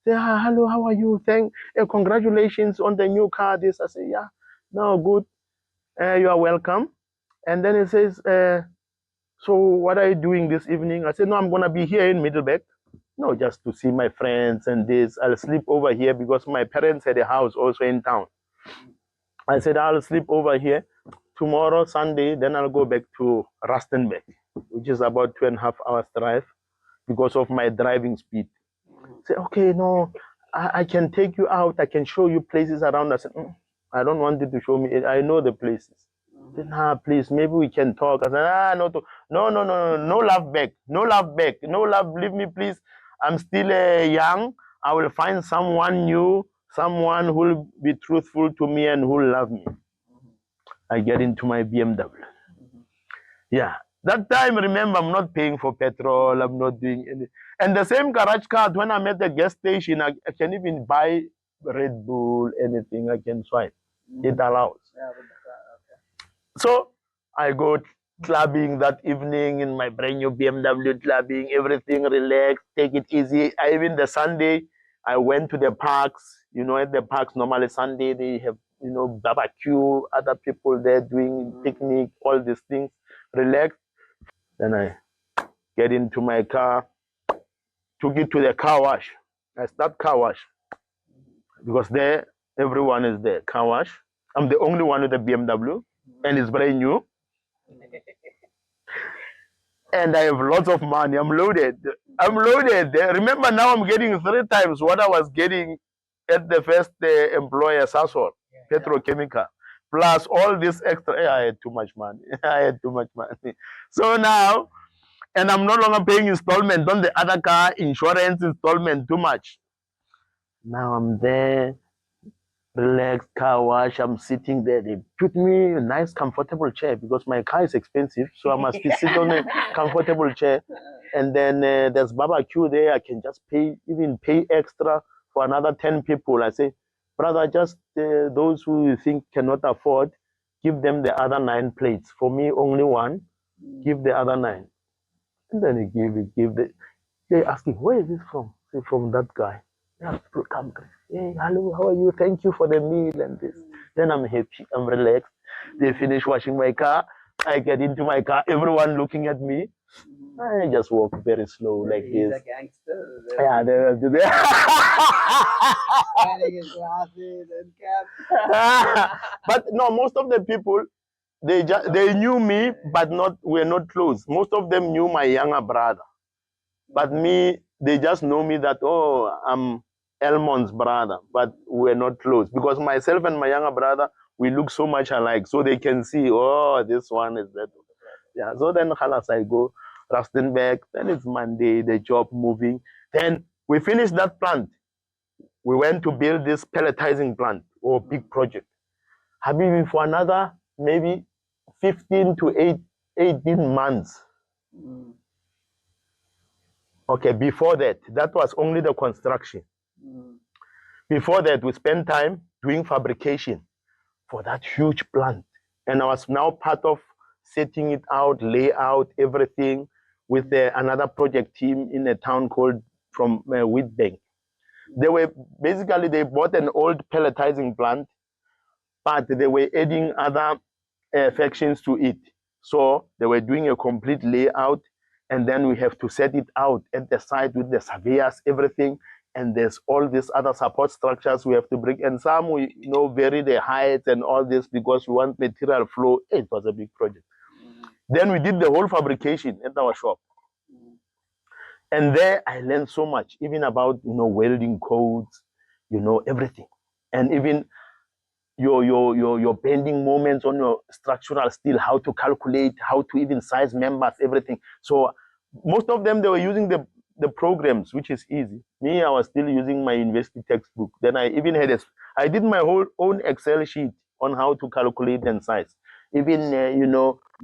Say, hello, how are you? Congratulations on the new car. This, I say, yeah, no, good. You are welcome. And then he says, so what are you doing this evening? I said, no, I'm gonna be here in Middleburg. No, just to see my friends and this. I'll sleep over here because my parents had a house also in town. I said, I'll sleep over here. Tomorrow, Sunday, then I'll go back to Rustenburg, which is about 2.5 hours drive because of my driving speed. Say, okay, no, I can take you out. I can show you places around. I said, I don't want you to show me. I know the places. Said, please, maybe we can talk. I said, no love back. No love back. No love, leave me, please. I'm still young. I will find someone new, someone who will be truthful to me and who will love me. I get into my BMW. Yeah. That time, remember, I'm not paying for petrol. I'm not doing anything. And the same garage card, when I'm at the gas station, I can even buy Red Bull, anything I can swipe. It allows. So I go clubbing that evening in my brand new BMW, clubbing, everything relaxed, take it easy. Even the Sunday, I went to the parks. You know, at the parks, normally Sunday, they have, you know, barbecue, other people there doing picnic, all these things, relax. Then I get into my car, took it to the car wash. I start car wash because there, everyone is there. Car wash. I'm the only one with a BMW and it's brand new. And I have lots of money. I'm loaded. Remember, now I'm getting 3 times what I was getting at the first employer, Sasol, petrochemical. Plus all this extra. I had too much money. I had too much money. So now, and I'm no longer paying installment on the other car, insurance installment, too much. Now I'm there, relaxed, car wash. I'm sitting there. They put me a nice, comfortable chair because my car is expensive. So I must be sitting on a comfortable chair. And then there's barbecue there. I can just even pay extra for another 10 people. I say, brother, just those who you think cannot afford, give them the other 9 plates. For me, only one. Give the other 9. And then he give they asking, where is this from? Say, from that guy. Yeah, come. Hey, hello, how are you? Thank you for the meal and this. Then I'm happy, I'm relaxed. They finish washing my car. I get into my car, everyone looking at me. I just walk very slow like He's this. a gangster. Yeah, they're Wearing his glasses and cap. but no, most of the people they knew me, but we're not close. Most of them knew my younger brother. But me, they just know me that, oh, I'm Elmon's brother, but we're not close. Because myself and my younger brother, we look so much alike. So they can see, oh, this one is that. Yeah, so then halas, I go Rustenburg, then it's Monday, the job moving. Then we finished that plant. We went to build this pelletizing plant or big project. Habibi, for another maybe 15 to 18 months. Okay, before that was only the construction. Before that, we spent time doing fabrication for that huge plant. And I was now part of setting it out, layout, everything with another project team in a town called from Witbank. They bought an old pelletizing plant, but they were adding other factions to it. So they were doing a complete layout, and then we have to set it out at the site with the surveyors, everything. And there's all these other support structures we have to bring. And some we vary the heights and all this because we want material flow. It was a big project. Then we did the whole fabrication at our shop. And there I learned so much, even about welding codes, everything. And even your bending moments on your structural steel, how to calculate, how to even size members, everything. So most of them, they were using the programs, which is easy. Me, I was still using my university textbook. Then I even I did my whole own Excel sheet on how to calculate and size. Even,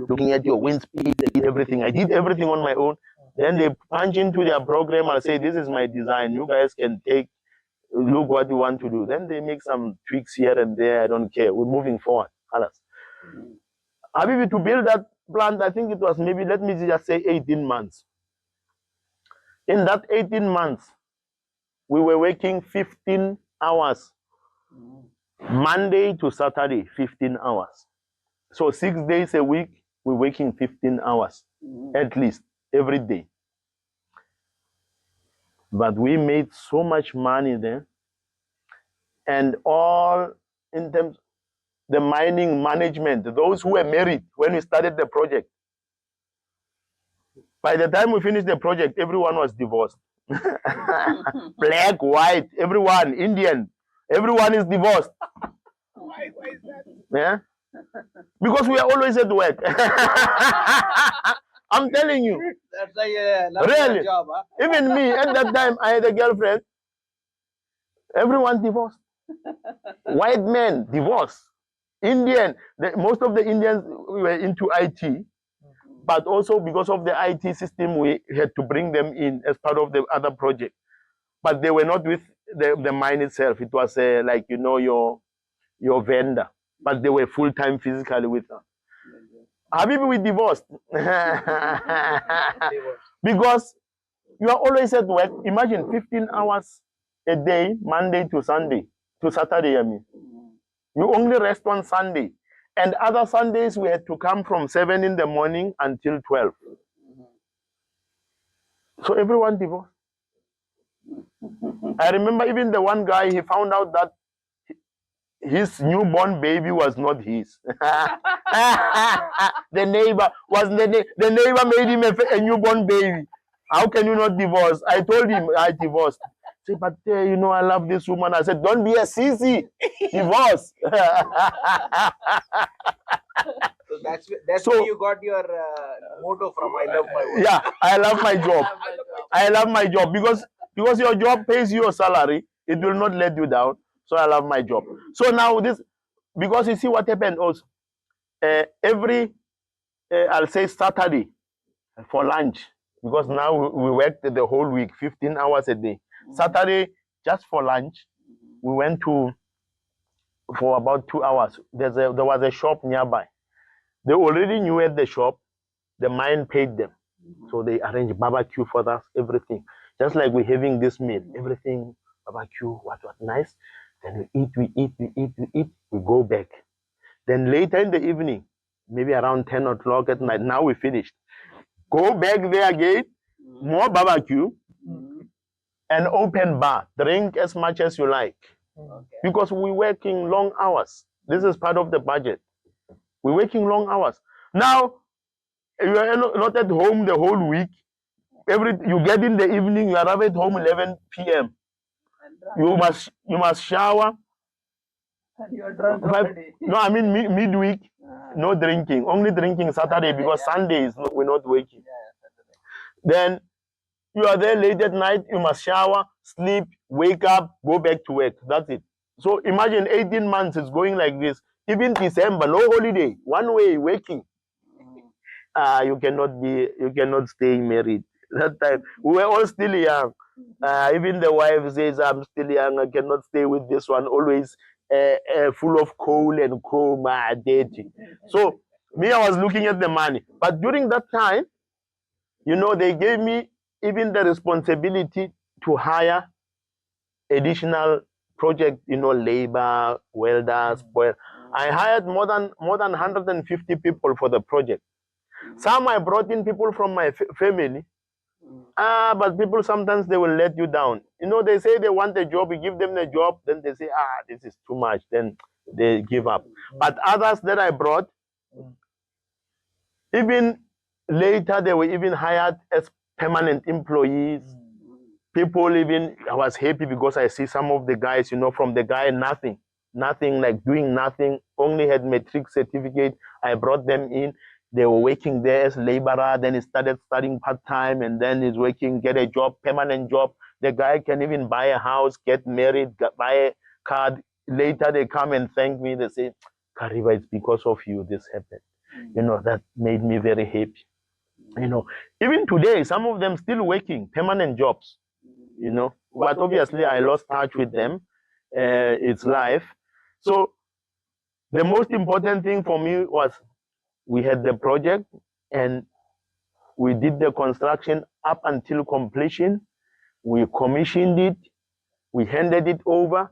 looking at your wind speed, everything. I did everything on my own. Then they punch into their program and say, this is my design. You guys can look what you want to do. Then they make some tweaks here and there. I don't care. We're moving forward. Habibi, to build that plant, I think it was maybe, let me just say 18 months. In that 18 months, we were working 15 hours, Monday to Saturday, 15 hours. So 6 days a week, we're working 15 hours, at least, every day. But we made so much money there. And all in terms the mining management, those who were married when we started the project. By the time we finished the project, everyone was divorced. Black, white, everyone, Indian, everyone is divorced. Why is that? Yeah? Because we are always at work. I'm telling you. That's like a Really? job, huh? Even me, at that time, I had a girlfriend. Everyone divorced. White men, divorced. Indian, most of the Indians were into IT, but also because of the IT system, we had to bring them in as part of the other project. But they were not with the mine itself. It was like, you know, your vendor. But they were full-time physically with us. Habibi, we divorced. Because you are always at work. Imagine 15 hours a day, Monday to Sunday, to Saturday, I mean. You only rest on Sunday. And other Sundays, we had to come from 7 in the morning until 12. So everyone divorced. I remember even the one guy, he found out that his newborn baby was not his. The neighbor made him a newborn baby. How can you not divorce? I told him I divorced. Say, but you know, I love this woman. I said, don't be a sissy. Divorce. So that's So- where you got your motto from. I love my work. Yeah, I love my job. I love my job because your job pays you a salary. It will not let you down. So I love my job. So now this, because you see what happened also. Every, I'll say Saturday for lunch, because now we worked the whole week, 15 hours a day. Saturday, just for lunch, we went to, for about 2 hours. There was a shop nearby. They already knew at the shop, the mine paid them. So they arranged barbecue for us, everything. Just like we're having this meal, everything, barbecue, what nice. Then we eat, we go back. Then later in the evening, maybe around 10 o'clock at night, now we finished. Go back there again, more barbecue, and open bar. Drink as much as you like. Okay. Because we're working long hours. This is part of the budget. We're working long hours. Now, you are not at home the whole week. You get in the evening, you arrive at home 11 p.m. You must shower. And you are drunk Five- already. No, I mean midweek, no drinking. Only drinking Saturday because Sunday we're not working. Then you are there late at night, you must shower, sleep, wake up, go back to work. That's it. So imagine 18 months is going like this. Even December, no holiday, one way working. You cannot stay married. That time we were all still young. Even the wife says, I'm still young, I cannot stay with this one, always full of coal and chrome, dirty. So me, I was looking at the money. But during that time, you know, they gave me even the responsibility to hire additional project, you know, labor, welders. Well, I hired more than 150 people for the project. Some I brought in people from my family. But people sometimes they will let you down. You know, they say they want a job, you give them the job, then they say, this is too much, then they give up. But others that I brought, even later they were even hired as permanent employees. People even, I was happy because I see some of the guys, you know, from the guy, nothing, like doing nothing, only had matric certificate. I brought them in. They were working there as laborer. Then he started studying part-time, and then he's working, get a job, permanent job. The guy can even buy a house, get married, buy a car. Later they come and thank me. They say, Kariba, it's because of you this happened. You know, that made me very happy. You know, even today, some of them still working, permanent jobs, you know. But obviously I lost touch with them. It's life. So the most important thing for me was we had the project and we did the construction up until completion. We commissioned it. We handed it over.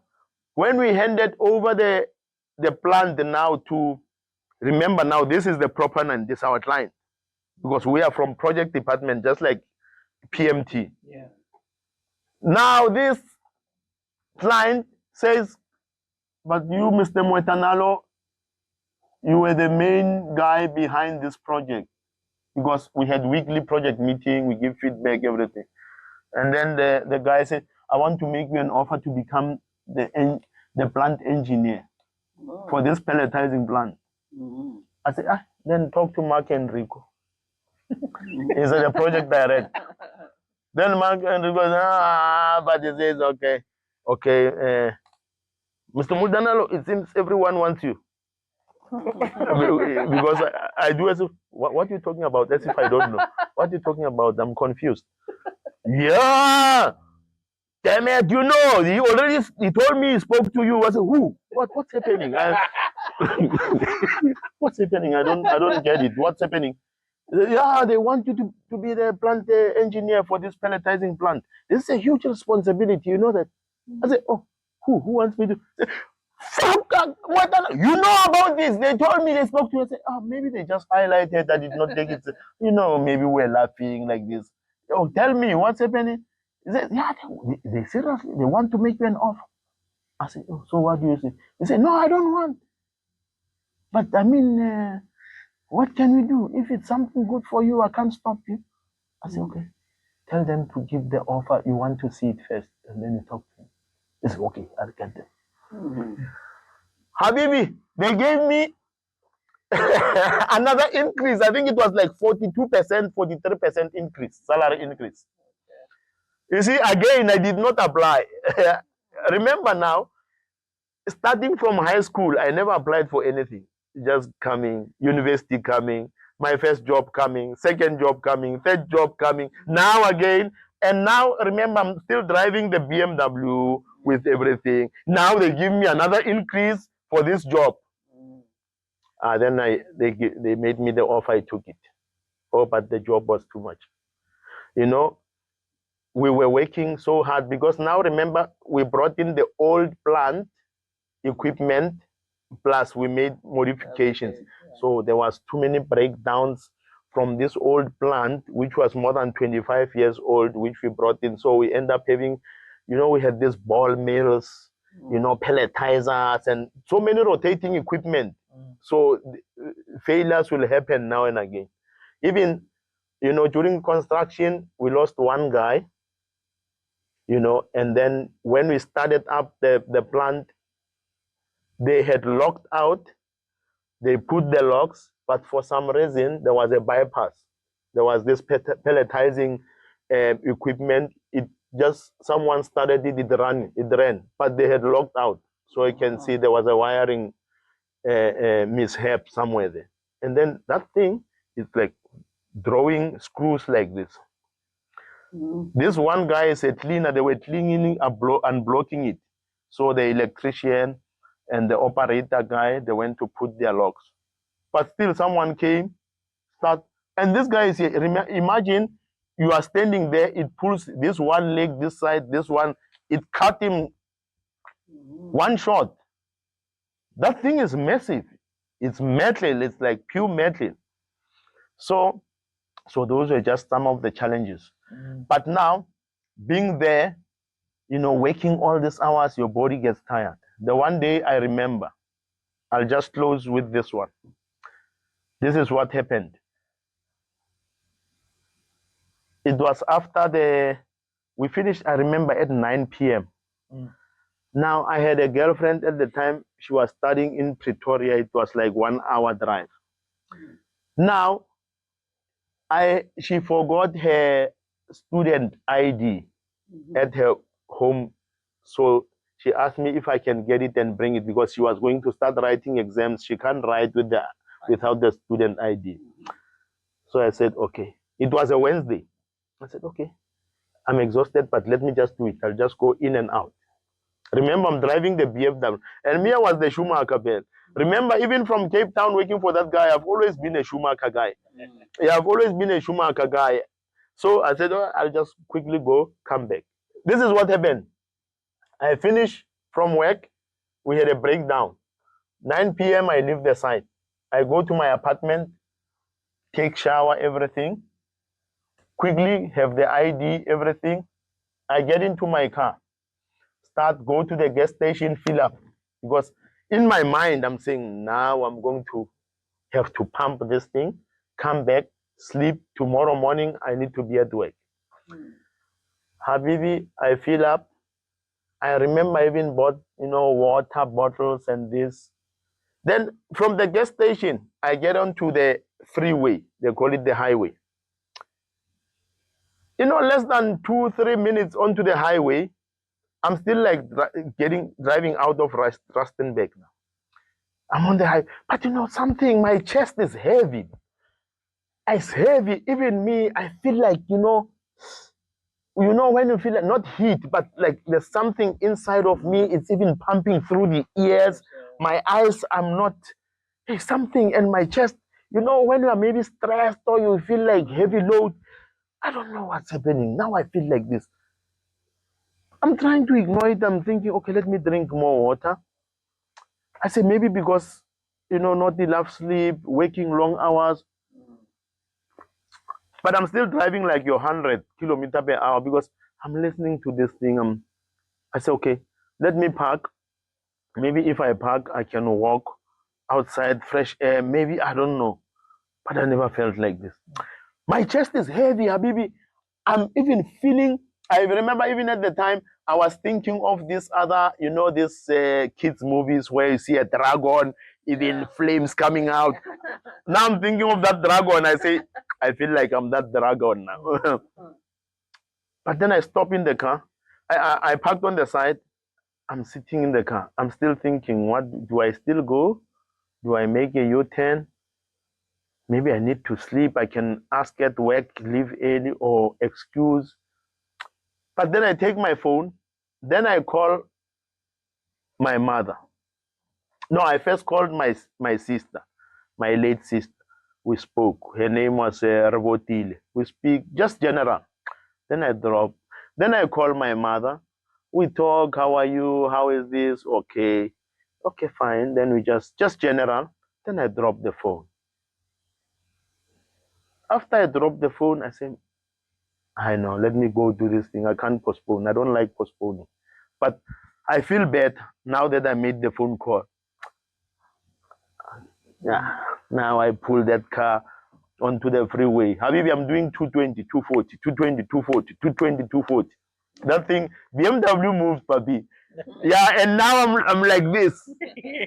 When we handed over the plant now to, remember now, this is the proper name, this is our client. Because we are from project department, just like PMT. Yeah. Now this client says, but you, Mr. Moetanalo, you were the main guy behind this project. Because we had weekly project meeting, we give feedback, everything. And then the guy said, I want to make you an offer to become the plant engineer for this pelletizing plant. I said, then talk to Mark and Rico. He's the project director. Then Mark and Rico says, but he says, okay, Mr. Moetanalo, it seems everyone wants you. Because I do as if, what are you talking about? As if I don't know. What are you talking about? I'm confused. Yeah. Damn it, you know, he told me he spoke to you. I said, who? What's happening? What's happening? I don't get it. What's happening? Yeah, they want you to be the plant engineer for this pelletizing plant. This is a huge responsibility, you know that. I said, oh, who wants me to? What? You know about this? They told me, they spoke to you. I said, maybe they just highlighted. I did not take it. You know, maybe we're laughing like this. Oh, tell me what's happening. He said, yeah, they seriously, they want to make you an offer. I said, oh, so what do you say? He said, no, I don't want. But I mean, what can we do? If it's something good for you, I can't stop you. I said, okay. Tell them to give the offer. You want to see it first, and then you talk to them. He said, okay, I'll get them. Habibi, they gave me another increase. I think it was like 42%, 43% increase, salary increase. You see, again, I did not apply. Remember now, starting from high school, I never applied for anything. Just coming, university coming, my first job coming, second job coming, third job coming, now again. And now, remember, I'm still driving the BMW with everything. Now they give me another increase for this job. Then they made me the offer, I took it. Oh, but the job was too much. You know, we were working so hard because now, remember, we brought in the old plant equipment, plus we made modifications. So there was too many breakdowns from this old plant, which was more than 25 years old, which we brought in. So we end up having, you know, we had these ball mills, you know, pelletizers, and so many rotating equipment. So failures will happen now and again. Even, you know, during construction, we lost one guy, you know, and then when we started up the plant, they had locked out, they put the locks, but for some reason, there was a bypass. There was this pelletizing equipment. It just, someone started it, it ran, but they had locked out. So you can see there was a wiring mishap somewhere there. And then that thing is like drawing screws like this. This one guy is a cleaner, they were cleaning, unblocking it. So the electrician and the operator guy, they went to put their locks. But still someone came, and this guy is here. Imagine you are standing there, it pulls this one leg, this side, this one, it cut him one shot. That thing is massive. It's metal, it's like pure metal. So those were just some of the challenges. But now, being there, you know, working all these hours, your body gets tired. The one day I remember, I'll just close with this one. This is what happened. It was after we finished, I remember, at 9 p.m. Now, I had a girlfriend at the time. She was studying in Pretoria. It was like 1 hour drive. Now, she forgot her student ID at her home. So she asked me if I can get it and bring it because she was going to start writing exams. She can't write without the student ID. So I said, okay. It was a Wednesday. I said, okay, I'm exhausted, but let me just do it. I'll just go in and out. Remember, I'm driving the BMW. And Mia was the Schumacher bell. Remember, even from Cape Town working for that guy, I've always been a Schumacher guy. Yeah, I've always been a Schumacher guy. So I said, oh, I'll just quickly go, come back. This is what happened. I finish from work. We had a breakdown. 9 p.m. I leave the site. I go to my apartment, take shower, everything. Quickly have the ID, everything. I get into my car, go to the gas station, fill up. Because in my mind, I'm saying, now I'm going to have to pump this thing, come back, sleep. Tomorrow morning, I need to be at work. Habibi, I fill up. I remember I even bought, water bottles and this. Then from the gas station, I get onto the freeway. They call it the highway. Less than 2-3 minutes onto the highway, I'm still like driving out of Rustenburg now. I'm on the highway, but something, my chest is heavy. It's heavy. Even me, I feel like, when you feel like not heat, but like there's something inside of me. It's even pumping through the ears. My eyes, I'm not, something in my chest. When you are maybe stressed or you feel like heavy load, I don't know what's happening. Now I feel like this. I'm trying to ignore it. I'm thinking, okay, let me drink more water. I say maybe because, not enough sleep, working long hours. But I'm still driving like your 100 kilometers per hour because I'm listening to this thing. I say, okay, let me park. Maybe if I park, I can walk outside, fresh air. Maybe, I don't know. But I never felt like this. My chest is heavy, Habibi. I'm even feeling, I remember even at the time, I was thinking of this other, these kids movies where you see a dragon, even flames coming out. Now I'm thinking of that dragon. I say, I feel like I'm that dragon now. But then I stop in the car. I parked on the side. I'm sitting in the car. I'm still thinking, what do I still go? Do I make a U-turn? Maybe I need to sleep. I can ask at work, leave early or excuse. But then I take my phone. Then I call my mother. No, I first called my sister, my late sister. We spoke. Her name was Rabotile. We speak just general. Then I drop. Then I call my mother. We talk. How are you? How is this? Okay. Okay, fine. Then we just general. Then I drop the phone. After I drop the phone, I say, I know, let me go do this thing. I can't postpone. I don't like postponing. But I feel bad now that I made the phone call. Yeah. Now I pull that car onto the freeway. Habibi, I'm doing 220, 240, 220, 240, 220, 240. That thing, BMW moves, papi. Yeah, and now I'm like this.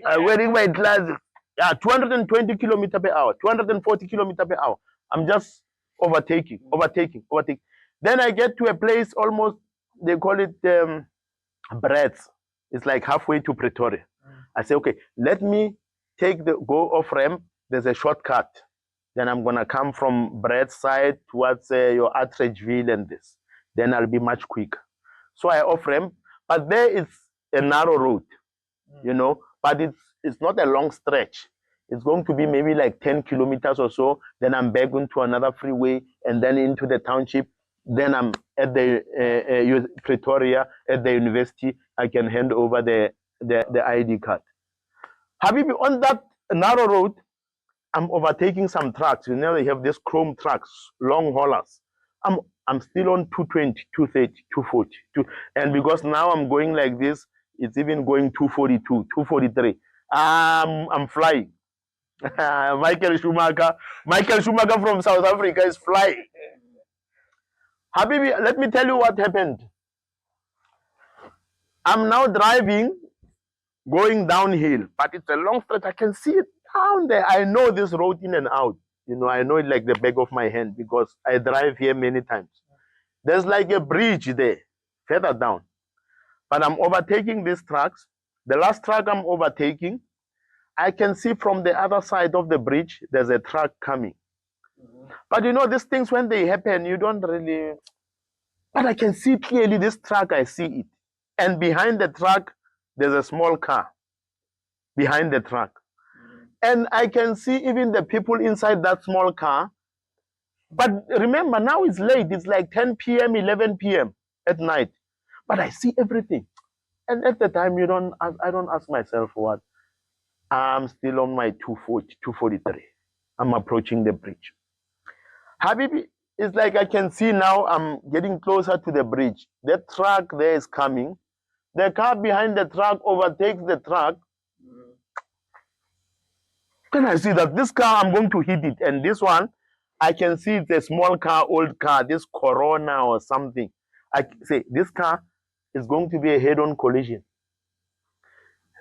I'm wearing my glasses. Yeah, 220 kilometers per hour, 240 kilometers per hour. I'm just overtaking. Then I get to a place almost, they call it Breds. It's like halfway to Pretoria. I say, okay, let me take the go off ramp. There's a shortcut. Then I'm gonna come from Breds side towards your Atteridgeville and this. Then I'll be much quicker. So I off ramp, but there is a narrow road, but it's not a long stretch. It's going to be maybe like 10 kilometers or so. Then I'm back into another freeway and then into the township. Then I'm at the Pretoria at the university. I can hand over the ID card. Habibi, on that narrow road, I'm overtaking some trucks. They have these chrome trucks, long haulers. I'm still on 220, 230, 240. And because now I'm going like this, it's even going 242, 243. I'm flying. Michael Schumacher from South Africa is flying. Habibi, let me tell you what happened. I'm now driving, going downhill, but it's a long stretch. I can see it down there. I know this road in and out. I know it like the back of my hand because I drive here many times. There's like a bridge there, further down. But I'm overtaking these trucks. The last truck I'm overtaking, I can see from the other side of the bridge, there's a truck coming. But these things, when they happen, you don't really... But I can see clearly this truck, I see it. And behind the truck, there's a small car. Behind the truck. And I can see even the people inside that small car. But remember, now it's late. It's like 10 p.m., 11 p.m. at night. But I see everything. And at the time, I don't ask myself what. I'm still on my 240, 243. I'm approaching the bridge. Habibi, it's like I can see now I'm getting closer to the bridge. The truck there is coming. The car behind the truck overtakes the truck. Then I see that this car, I'm going to hit it. And this one, I can see it's a small car, old car, this Corona or something. I say, this car is going to be a head-on collision.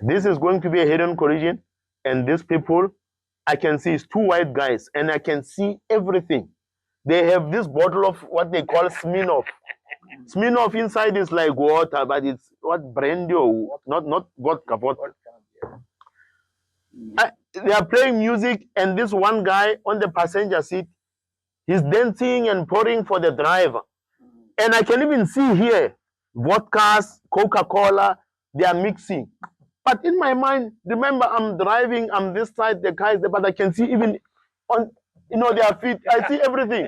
This is going to be a head-on collision. And these people, I can see it's two white guys. And I can see everything. They have this bottle of what they call Smirnoff. Smirnoff inside is like water, but it's what brandy or not vodka. They are playing music, and this one guy on the passenger seat, he's dancing and pouring for the driver. And I can even see here vodkas, Coca-Cola, they are mixing. But in my mind, remember, I'm driving, I'm this side, the car is there, but I can see even on their feet, I see everything.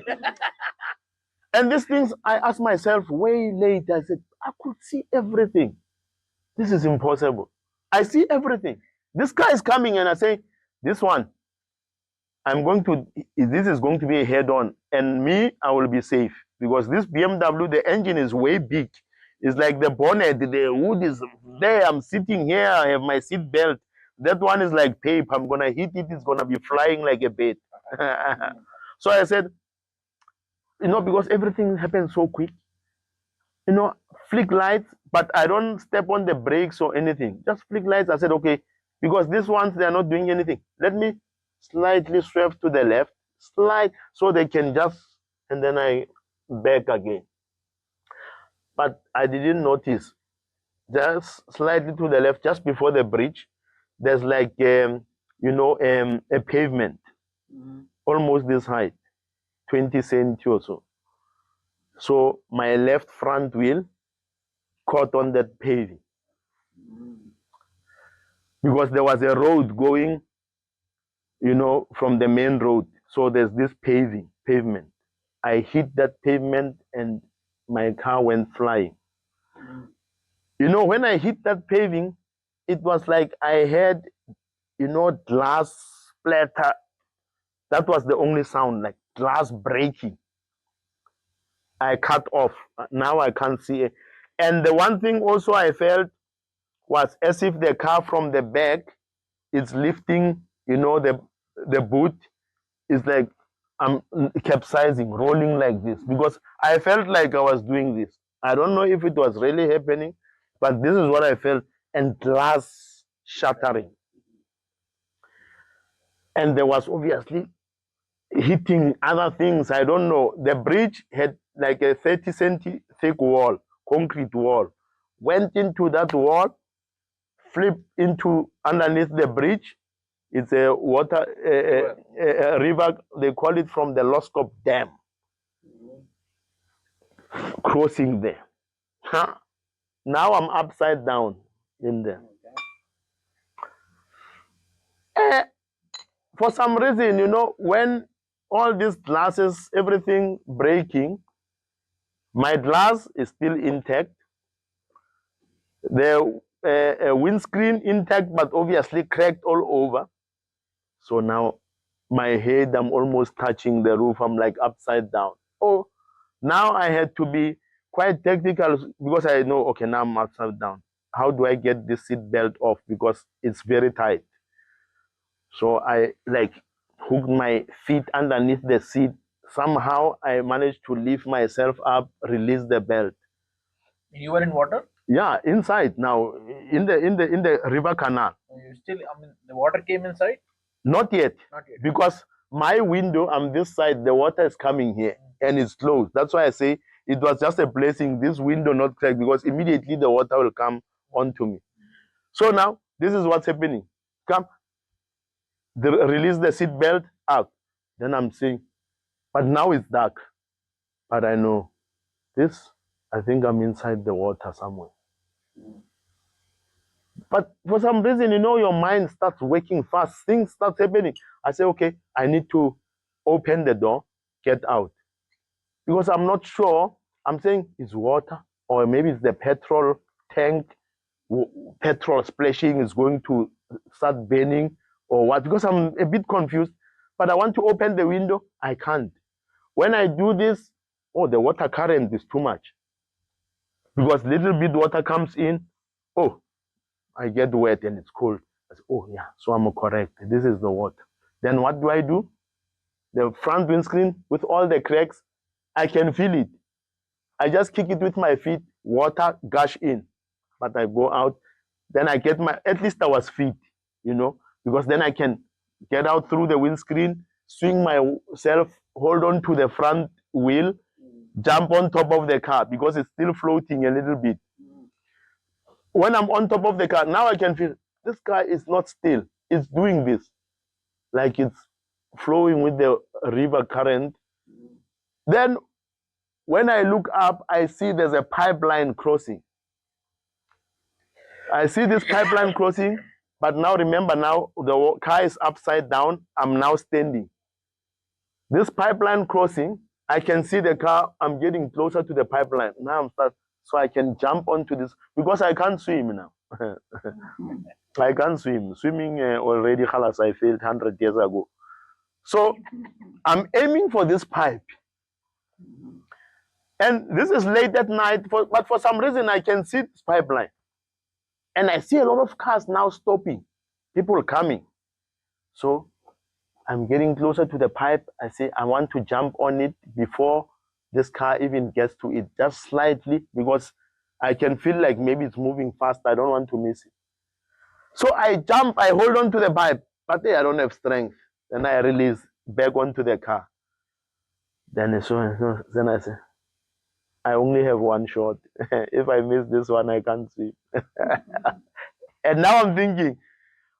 And these things, I asked myself way later, I said, I could see everything. This is impossible. I see everything. This car is coming, and I say, this one, this is going to be a head-on, and me, I will be safe. Because this BMW, the engine is way big. It's like the bonnet, the wood is there. I'm sitting here, I have my seat belt. That one is like paper. I'm going to hit it, it's going to be flying like a bird. So I said, because everything happens so quick, flick lights, but I don't step on the brakes or anything. Just flick lights. I said, okay, because these ones, they are not doing anything. Let me slightly swerve to the left, slide, so they can just, and then I back again. But I didn't notice. Just slightly to the left, just before the bridge, there's like, a pavement, almost this height, 20 centi or so. So my left front wheel caught on that paving. Because there was a road going, from the main road. So there's this pavement. I hit that pavement and my car went flying. When I hit that paving, it was like I had, glass splatter. That was the only sound, like glass breaking. I cut off. Now I can't see it. And the one thing also I felt was as if the car from the back is lifting, the boot is like I'm capsizing, rolling like this, because I felt like I was doing this. I don't know if it was really happening, but this is what I felt, and glass shattering. And there was obviously hitting other things. I don't know. The bridge had like a 30 centi thick wall, concrete wall. Went into that wall, flipped into underneath the bridge. It's a water, a river, they call it, from the Loskop Dam. Crossing there. Huh? Now I'm upside down in there. For some reason, when all these glasses, everything breaking, my glass is still intact. The windscreen intact, but obviously cracked all over. So now my head, I'm almost touching the roof. I'm like upside down. Oh, now I had to be quite technical because I know, okay, now I'm upside down. How do I get this seat belt off? Because it's very tight. So I like hooked my feet underneath the seat. Somehow I managed to lift myself up, release the belt. You were in water? Yeah, inside now, in the river canal. You still, the water came inside? Not yet. Not yet. Because my window on this side, the water is coming here and it's closed. That's why I say it was just a blessing, this window not cracked, because immediately the water will come onto me. So now, this is what's happening. Come, release the seat belt out. Then I'm saying, but now it's dark. But I know this, I think I'm inside the water somewhere. But for some reason, your mind starts working fast. Things start happening. I say, okay, I need to open the door, get out. Because I'm not sure. I'm saying it's water, or maybe it's the petrol tank petrol splashing is going to start burning or what, because I'm a bit confused. But I want to open the window, I can't. When I do this, oh, the water current is too much. Because little bit water comes in, oh, I get wet and it's cold. I say, oh yeah, so I'm correct. This is the water. Then what do? The front windscreen with all the cracks, I can feel it. I just kick it with my feet, water gush in. But I go out, then I get at least I was fit, because then I can get out through the windscreen, swing myself, hold on to the front wheel, jump on top of the car because it's still floating a little bit. When I'm on top of the car, now I can feel this car is not still. It's doing this. Like it's flowing with the river current. Then when I look up, I see there's a pipeline crossing. I see this pipeline crossing, but now remember, now the car is upside down. I'm now standing. This pipeline crossing, I can see the car. I'm getting closer to the pipeline. Now so I can jump onto this because I can't swim now. I can't swim. Swimming already, halas, I failed 100 years ago. So I'm aiming for this pipe. And this is late at night, but for some reason I can see this pipeline. And I see a lot of cars now stopping, people coming. So I'm getting closer to the pipe. I say, I want to jump on it before this car even gets to it, just slightly, because I can feel like maybe it's moving fast. I don't want to miss it. So I jump, I hold on to the pipe, but I don't have strength. Then I release back onto the car. Then I say, I only have one shot. If I miss this one, I can't swim. And now I'm thinking,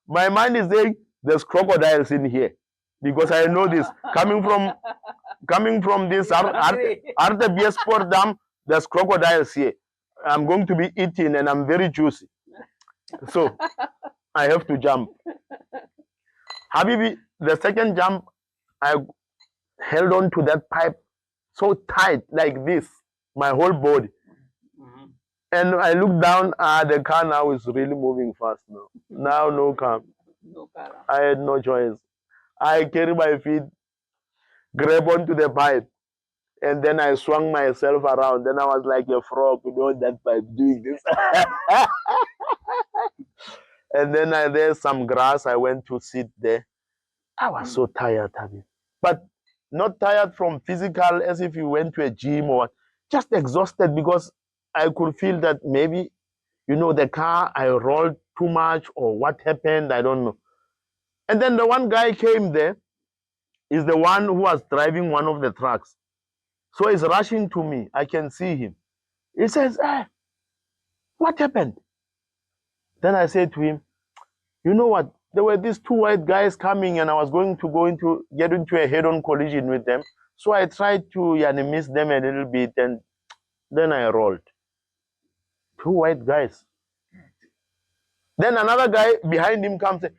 my mind is saying, there's crocodiles in here. Because I know this. Coming from this RTBS Sport Dam, there's crocodiles here. I'm going to be eaten and I'm very juicy. So I have to jump. Habibi, the second jump, I held on to that pipe so tight like this, my whole body. And I look down, the car now is really moving fast now. Now no car. I had no choice. I carry my feet, grab onto the pipe, and then I swung myself around. Then I was like a frog, that pipe doing this. And then there's some grass. I went to sit there. I was so tired, Tabi. But not tired from physical, as if you went to a gym or what. Just exhausted because I could feel that maybe, the car, I rolled too much or what happened, I don't know. And then the one guy came there, is the one who was driving one of the trucks. So he's rushing to me. I can see him. He says, hey, what happened? Then I said to him, you know what? There were these two white guys coming and I was going to get into a head-on collision with them. So I tried to miss them a little bit and then I rolled. Two white guys. Then another guy behind him comes and,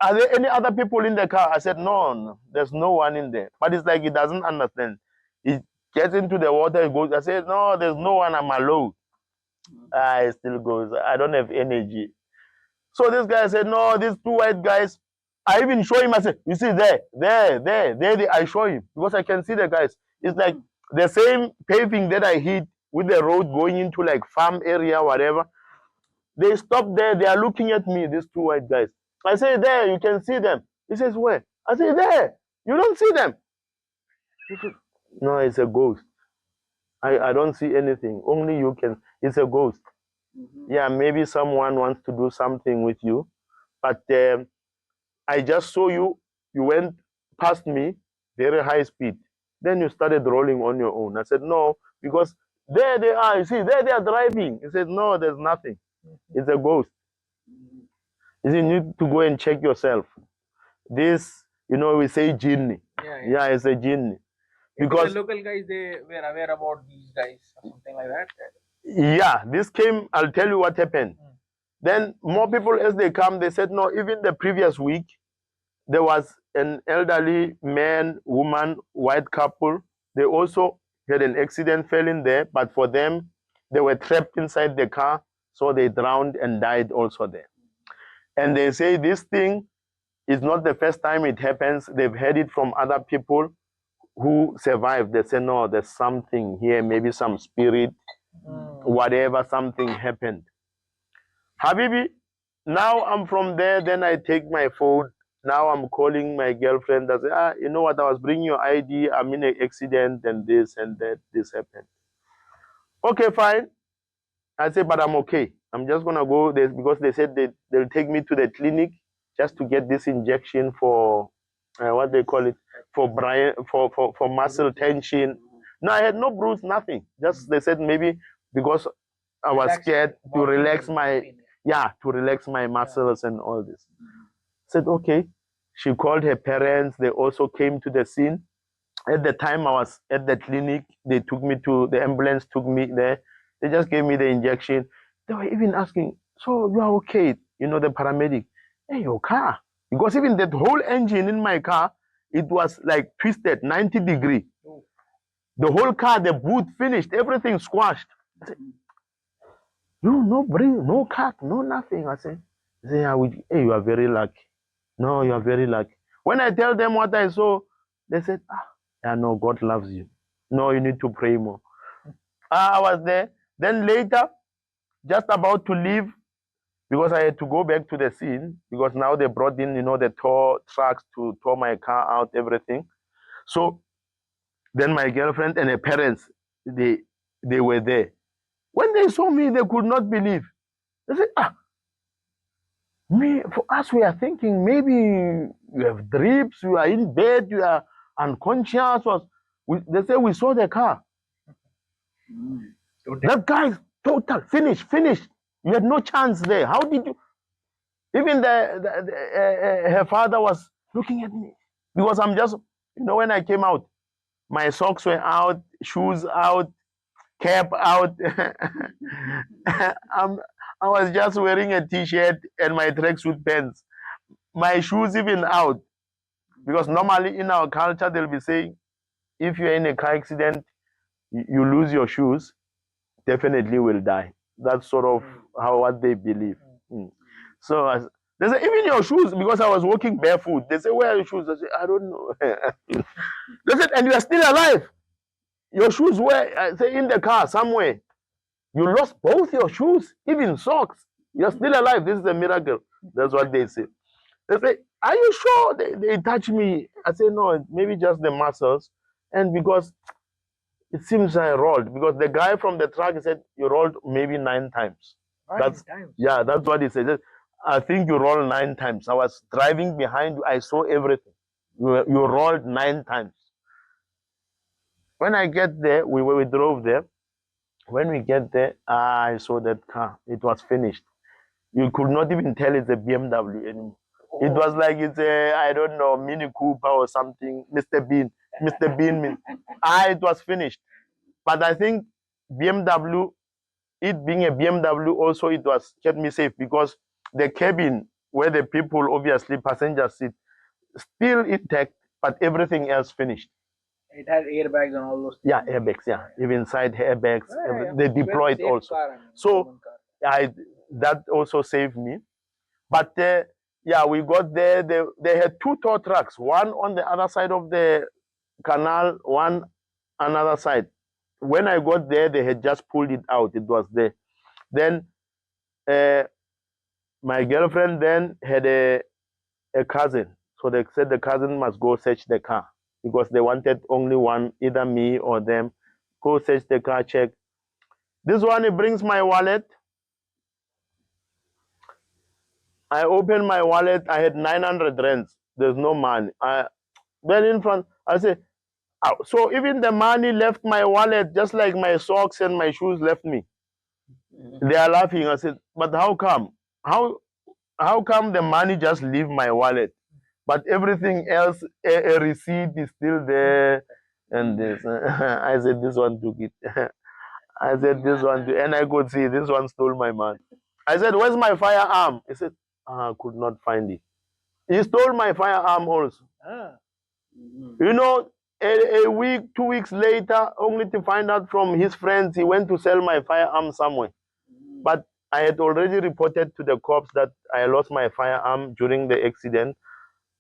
are there any other people in the car? I said, no, there's no one in there. But it's like he doesn't understand. He gets into the water and goes, I said, no, there's no one, I'm alone. He still goes, I don't have energy. So this guy said, no, these two white guys. I even show him, I said, you see there, I show him. Because I can see the guys. It's like the same paving that I hit with the road going into like farm area, whatever. They stop there, they are looking at me, these two white guys. I say, there, you can see them. He says, where? I say, there, you don't see them. He says, no, it's a ghost. I don't see anything. Only you can. It's a ghost. Yeah, maybe someone wants to do something with you. But I just saw you. You went past me, very high speed. Then you started rolling on your own. I said, no, because there they are. You see, there they are driving. He said, no, there's nothing. It's a ghost. You need to go and check yourself. This, we say jinni. Yeah, it's a jinni. Because the local guys, they were aware about these guys or something like that. Yeah, this came, I'll tell you what happened. Then more people, as they come, they said, no, even the previous week, there was an elderly man, woman, white couple. They also had an accident, fell in there, but for them, they were trapped inside the car. So they drowned and died also there. And they say this thing is not the first time it happens. They've heard it from other people who survived. They say, no, there's something here, maybe some spirit, whatever, something happened. Habibi, now I'm from there, then I take my phone. Now I'm calling my girlfriend. I say, you know what, I was bringing your ID. I'm in an accident and this and that, this happened. Okay, fine. I say, but I'm okay. I'm just going to go there because they said they'll take me to the clinic just to get this injection for, what they call it, for muscle tension. No, I had no bruise, nothing. Just they said maybe because I was scared to relax my muscles and all this. Said, okay. She called her parents. They also came to the scene. At the time I was at the clinic, the ambulance took me there. They just gave me the injection. They were even asking, so you are okay? You know, the paramedic, hey, your car. Because even that whole engine in my car, it was like twisted 90 degree. The whole car, the boot finished, everything squashed. I said, no cut, no nothing. I said, hey, you are very lucky. No, you are very lucky. When I tell them what I saw, they said, no, God loves you. No, you need to pray more. I was there. Then later, just about to leave, because I had to go back to the scene, because now they brought in, the tow trucks to tow my car out, everything. So then my girlfriend and her parents, they were there. When they saw me, they could not believe. They said, for us, we are thinking maybe you have drips, you are in bed, you are unconscious. They say we saw the car. That guy's total, finished. You had no chance there. How did you? Even her father was looking at me because I'm just, when I came out, my socks were out, shoes out, cap out. I was just wearing a t-shirt and my tracksuit pants. My shoes even out. Because normally in our culture, they'll be saying, if you're in a car accident, you lose your shoes, definitely will die. That's sort of what they believe. So they say, even your shoes, because I was walking barefoot, they say, where are your shoes? I say, I don't know. They said, and you are still alive. Your shoes were, say, in the car somewhere. You lost both your shoes, even socks. You're still alive. This is a miracle. That's what they say. They say, are you sure? They touch me. I say, no, maybe just the muscles. And because it seems I rolled, because the guy from the truck said, you rolled maybe 9 times. That's what he said. I think you rolled 9 times. I was driving behind you. I saw everything. You rolled 9 times. When I get there, we drove there. When we get there, I saw that car. It was finished. You could not even tell it's a BMW anymore. It was like it's a, I don't know, Mini Cooper or something, Mr. Bean. Mr. Bean. It was finished. But I think BMW, it being a BMW also, it was kept me safe because the cabin where the people, obviously passengers sit, still intact, but everything else finished. It had airbags and all those things. Yeah, airbags, yeah. Even side airbags, they deployed also. So that also saved me. But we got there. They had 2 tow trucks, one on the other side of the canal, one another side. When I got there, they had just pulled it out. It was there. Then my girlfriend then had a cousin. So they said the cousin must go search the car because they wanted only one, either me or them. Go search the car, check. This one, it brings my wallet. I opened my wallet. I had 900 rands. There's no money. Then in front, I say, so even the money left my wallet, just like my socks and my shoes left me. They are laughing. I said, but how come? How come the money just leave my wallet? But everything else, a receipt is still there. And this, I said, this one took it. I said, this one, and I could see this one stole my money. I said, where's my firearm? He said, I could not find it. He stole my firearm also. You know, a week, 2 weeks later, only to find out from his friends, he went to sell my firearm somewhere. But I had already reported to the cops that I lost my firearm during the accident.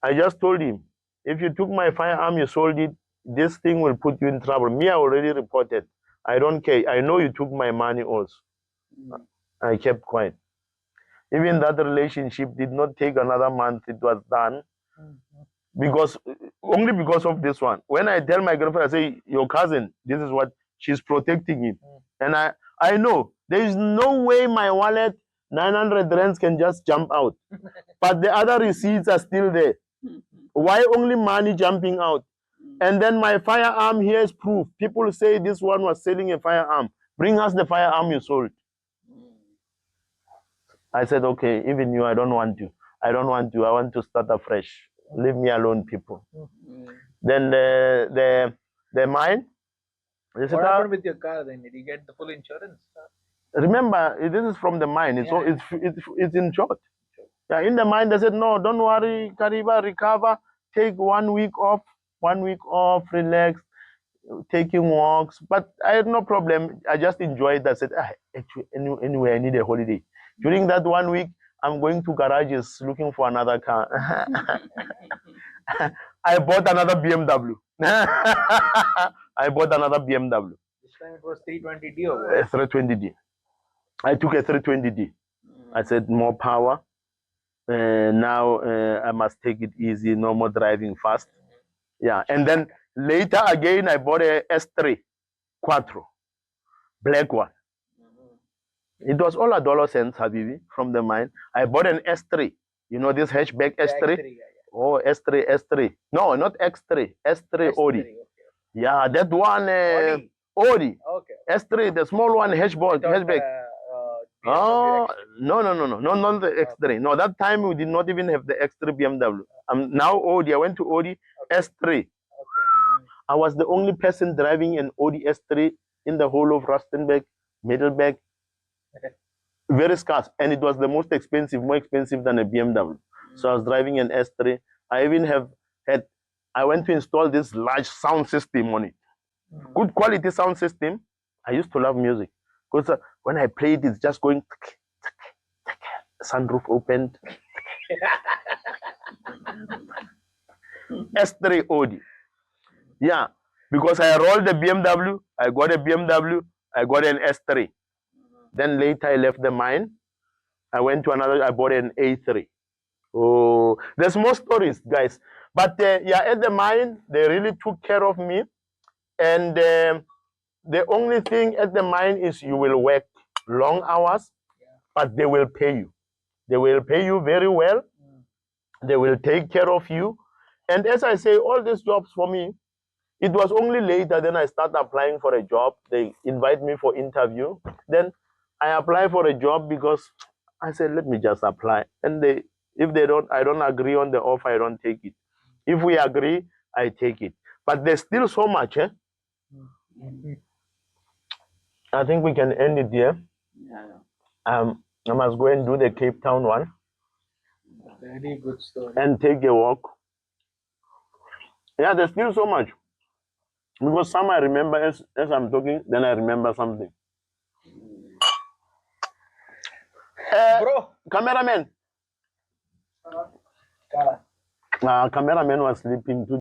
I just told him, if you took my firearm, you sold it, this thing will put you in trouble. Me, I already reported. I don't care. I know you took my money also. I kept quiet. Even that relationship did not take another month. It was done because only because of this one. When I tell my girlfriend, I say, your cousin, this is what she's protecting him. And I know there is no way my wallet, 900 rands can just jump out. But the other receipts are still there. Why only money jumping out? And then my firearm, here is proof. People say this one was selling a firearm. Bring us the firearm you sold. I said, okay, even you, I don't want to. I don't want to. I want to start afresh. Leave me alone, people. Then the mine. What happened with your car then? Did you get the full insurance? Remember, this is from the mine. It's insured. Yeah, in the mine, they said, no, don't worry, Kariba, recover. Take 1 week off. 1 week off, relax, taking walks. But I had no problem. I just enjoyed it. I said, actually, anyway, I need a holiday. During that 1 week, I'm going to garages looking for another car. I bought another BMW. I bought another BMW. This time it was 320D or what? A 320D. I took a 320D. I said, more power. Now I must take it easy, no more driving fast. Yeah, and then later again, I bought a S3 Quattro, black one. It was all $1 Habibi, from the mine. I bought an S3. You know this hatchback S3? X3, Oh, S3, S3. No, not X3, S3 Audi. okay. Yeah, that one, Audi. Okay. S3, the small one, hatchback. Oh, no, not the X3. No, that time we did not even have the X3 BMW. Now Audi, I went to Audi S3. I was the only person driving an Audi S3 in the whole of Rustenburg, Middelburg. Very scarce, and it was the most expensive, more expensive than a BMW. So I was driving an S3. I even I went to install this large sound system on it. Good quality sound system. I used to love music because when I played, it's just going, sunroof opened. S3 Audi. Yeah, because I rolled the BMW, I got a BMW, I got an S3. Then later I left the mine. I went to another, I bought an A3. Oh, there's more stories, guys. But yeah, at the mine, they really took care of me. And the only thing at the mine is you will work long hours, but they will pay you. They will pay you very well. They will take care of you. And as I say, all these jobs for me, it was only later then I started applying for a job. They invite me for interview. Then I apply for a job because I said, let me just apply. And if I don't agree on the offer, I don't take it. If we agree, I take it. But there's still so much. I think we can end it here. I must go and do the Cape Town one. Very good story. And take a walk. Yeah, there's still so much. Because some I remember as I'm talking, then I remember something. Bro. Cameraman. Cameraman was sleeping too.